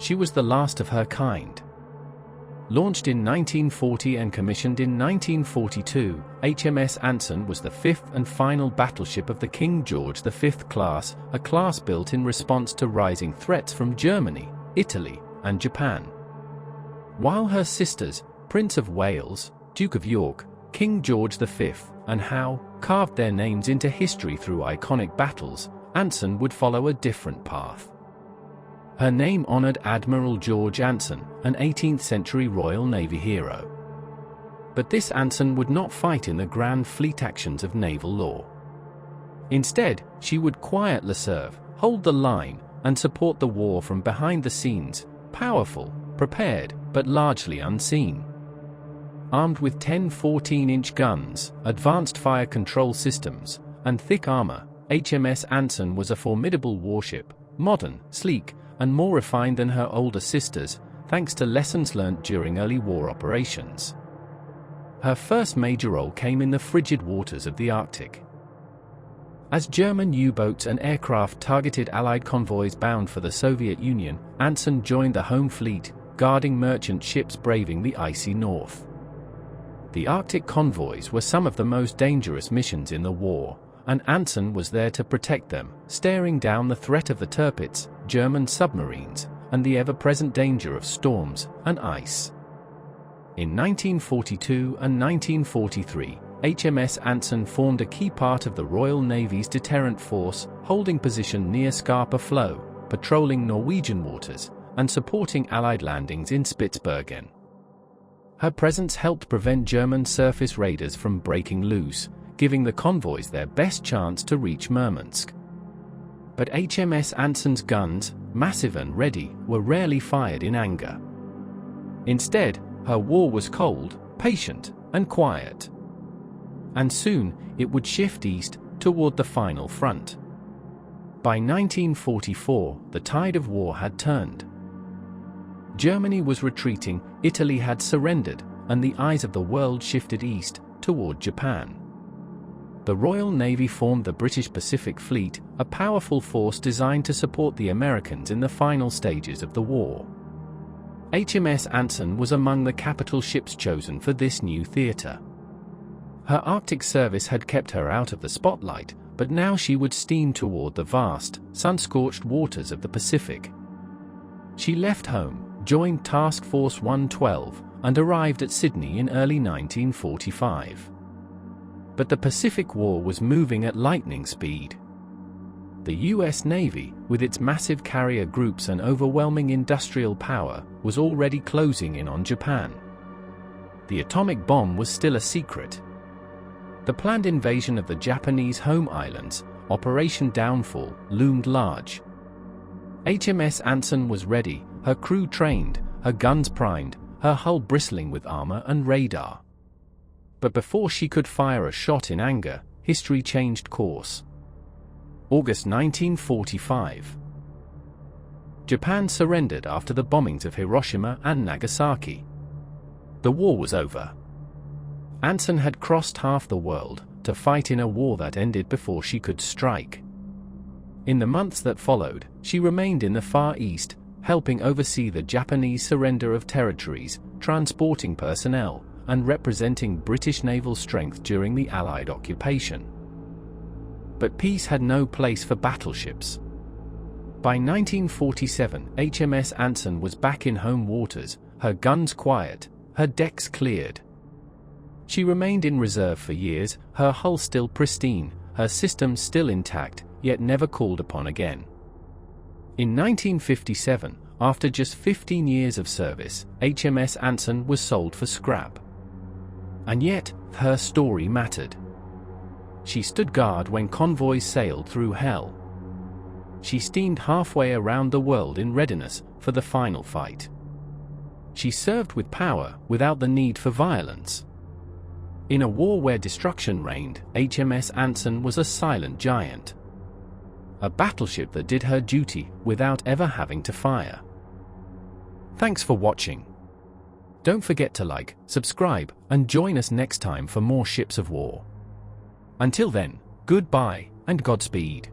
she was the last of her kind. Launched in 1940 and commissioned in 1942, HMS Anson was the fifth and final battleship of the King George V class, a class built in response to rising threats from Germany, Italy, and Japan. While her sisters, Prince of Wales, Duke of York, King George V, and Howe, carved their names into history through iconic battles, Anson would follow a different path. Her name honored Admiral George Anson, an 18th-century Royal Navy hero. But this Anson would not fight in the grand fleet actions of naval law. Instead, she would quietly serve, hold the line, and support the war from behind the scenes, powerful, prepared, but largely unseen. Armed with 10 14-inch guns, advanced fire control systems, and thick armor, HMS Anson was a formidable warship, modern, sleek, and more refined than her older sisters, thanks to lessons learned during early war operations. Her first major role came in the frigid waters of the Arctic. As German U-boats and aircraft targeted Allied convoys bound for the Soviet Union, Anson joined the home fleet, guarding merchant ships braving the icy north. The Arctic convoys were some of the most dangerous missions in the war, and Anson was there to protect them, staring down the threat of the Tirpitz, German submarines, and the ever-present danger of storms and ice. In 1942 and 1943, HMS Anson formed a key part of the Royal Navy's deterrent force, holding position near Scapa Flow, patrolling Norwegian waters, and supporting Allied landings in Spitsbergen. Her presence helped prevent German surface raiders from breaking loose, giving the convoys their best chance to reach Murmansk. But HMS Anson's guns, massive and ready, were rarely fired in anger. Instead, her war was cold, patient, and quiet. And soon, it would shift east, toward the final front. By 1944, the tide of war had turned. Germany was retreating, Italy had surrendered, and the eyes of the world shifted east, toward Japan. The Royal Navy formed the British Pacific Fleet, a powerful force designed to support the Americans in the final stages of the war. HMS Anson was among the capital ships chosen for this new theater. Her Arctic service had kept her out of the spotlight, but now she would steam toward the vast, sun-scorched waters of the Pacific. She left home, joined Task Force 112, and arrived at Sydney in early 1945. But the Pacific War was moving at lightning speed. The US Navy, with its massive carrier groups and overwhelming industrial power, was already closing in on Japan. The atomic bomb was still a secret. The planned invasion of the Japanese home islands, Operation Downfall, loomed large. HMS Anson was ready, her crew trained, her guns primed, her hull bristling with armor and radar. But before she could fire a shot in anger, history changed course. August 1945. Japan surrendered after the bombings of Hiroshima and Nagasaki. The war was over. Anson had crossed half the world to fight in a war that ended before she could strike. In the months that followed, she remained in the Far East, helping oversee the Japanese surrender of territories, transporting personnel, and representing British naval strength during the Allied occupation. But peace had no place for battleships. By 1947, HMS Anson was back in home waters, her guns quiet, her decks cleared. She remained in reserve for years, her hull still pristine, her systems still intact, yet never called upon again. In 1957, after just 15 years of service, HMS Anson was sold for scrap. And yet, her story mattered. She stood guard when convoys sailed through hell. She steamed halfway around the world in readiness for the final fight. She served with power, without the need for violence. In a war where destruction reigned, HMS Anson was a silent giant. A battleship that did her duty, without ever having to fire. Thanks for watching. Don't forget to like, subscribe, and join us next time for more Ships of War. Until then, goodbye, and Godspeed.